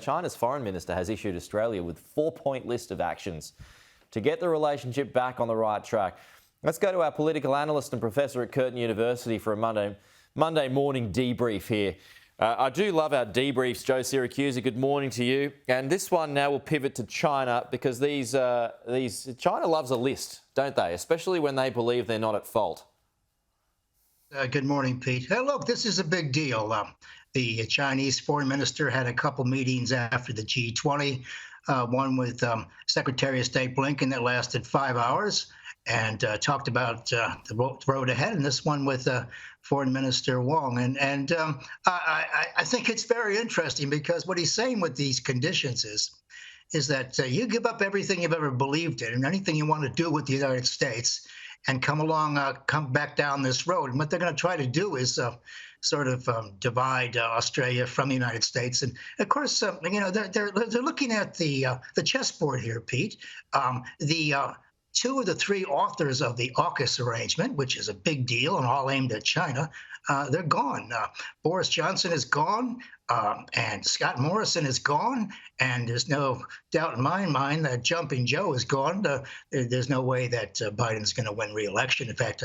China's foreign minister has issued Australia with 4-point list of actions to get the relationship back on the right track. Let's go to our political analyst and professor at Curtin University for a Monday morning debrief here. I do love our debriefs, Joe Siracusa. Good morning to you. And this one now will pivot to China because China loves a list, don't they? Especially when they believe they're not at fault. Good morning, Pete. Hey, look, this is a big deal. The Chinese foreign minister had a couple meetings after the G20, one with Secretary of State Blinken that lasted 5 hours and talked about the road ahead, and this one with Foreign Minister Wong. And I think it's very interesting because what he's saying with these conditions is that you give up everything you've ever believed in and anything you want to do with the United States and come back down this road. And what they're going to try to do is sort of divide Australia from the United States. And of course, they're looking at the chessboard here, Pete. Two of the three authors of the AUKUS arrangement, which is a big deal and all aimed at China, they're gone. Boris Johnson is gone, and Scott Morrison is gone, and there's no doubt in my mind that Jumping Joe is gone. There's no way that Biden's going to win re-election. In fact,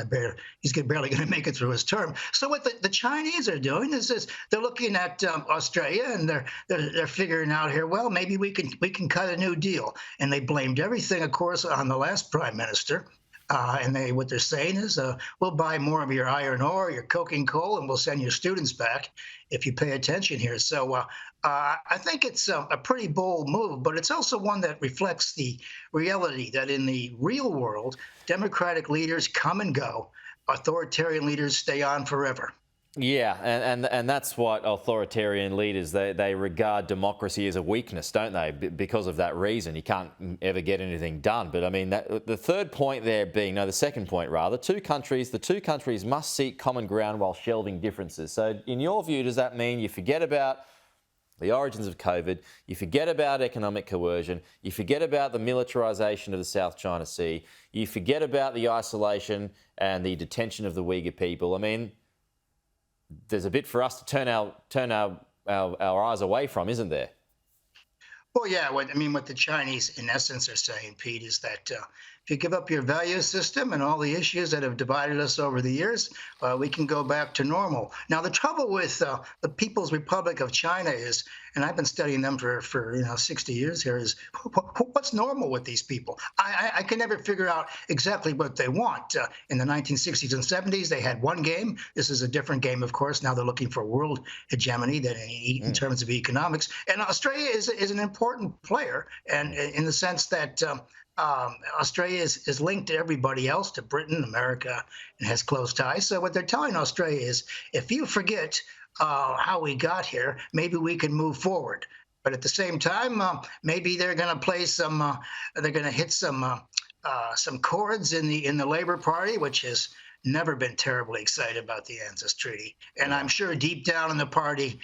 he's barely going to make it through his term. So what the Chinese are doing is they're looking at Australia, and they're figuring out here, well, maybe we can cut a new deal. And they blamed everything, of course, on the last prime minister. And what they're saying is, we'll buy more of your iron ore, your coking coal, and we'll send your students back if you pay attention here. So I think it's a pretty bold move, but it's also one that reflects the reality that in the real world, democratic leaders come and go, authoritarian leaders stay on forever. Yeah, and that's what authoritarian leaders, they regard democracy as a weakness, don't they? Because of that reason, you can't ever get anything done. But I mean, the third point there being, no, the second point rather, the two countries must seek common ground while shelving differences. So in your view, does that mean you forget about the origins of COVID, you forget about economic coercion, you forget about the militarisation of the South China Sea, you forget about the isolation and the detention of the Uyghur people? I mean, there's a bit for us to turn our eyes away from, isn't there? Well, yeah. What the Chinese, in essence, are saying, Pete, is that if you give up your value system and all the issues that have divided us over the years, we can go back to normal. Now, the trouble with the People's Republic of China is, and I've been studying them for 60 years here, is what's normal with these people? I can never figure out exactly what they want. In the 1960s and 70s, they had one game. This is a different game, of course. Now they're looking for world hegemony in terms of economics. And Australia is an important player, and in the sense that Australia is linked to everybody else, to Britain, America, and has close ties. So what they're telling Australia is, if you forget how we got here, maybe we can move forward. But at the same time, maybe they're going to play they're going to hit some chords in the Labour Party, which has never been terribly excited about the ANZUS Treaty. And I'm sure deep down in the party,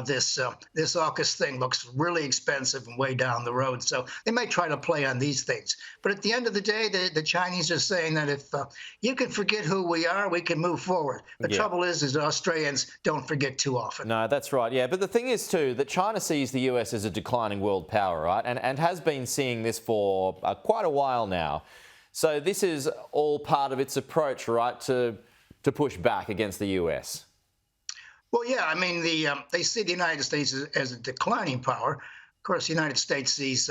this AUKUS thing looks really expensive and way down the road. So they might try to play on these things. But at the end of the day, the Chinese are saying that if you can forget who we are, we can move forward. The trouble is Australians don't forget too often. No, that's right. Yeah, but the thing is, too, that China sees the US as a declining world power, right? And has been seeing this for quite a while now. So this is all part of its approach, right, to push back against the US. Well, yeah, they see the United States as a declining power. Of course, the United States sees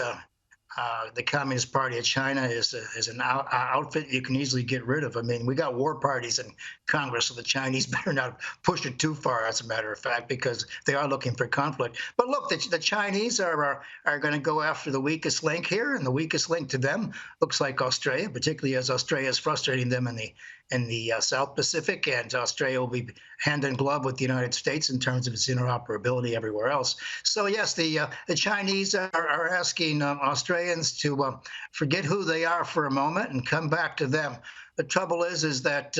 the Communist Party of China as an outfit you can easily get rid of. We got war parties in Congress, so the Chinese better not push it too far, as a matter of fact, because they are looking for conflict. But look, the Chinese are going to go after the weakest link here, and the weakest link to them looks like Australia, particularly as Australia is frustrating them in the South Pacific, and Australia will be hand in glove with the United States in terms of its interoperability everywhere else. So yes, the Chinese are asking Australians to forget who they are for a moment and come back to them. The trouble is that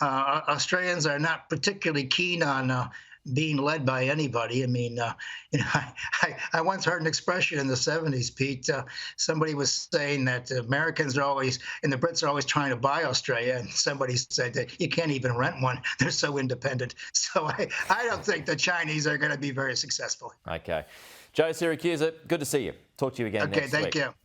Australians are not particularly keen on being led by anybody. I once heard an expression in the 70s, Pete. Somebody was saying that Americans are always, and the Brits are always trying to buy Australia, and somebody said that you can't even rent one. They're so independent. So I don't think the Chinese are going to be very successful. Okay. Joe Siracusa, good to see you. Talk to you again Okay, next week. thank you.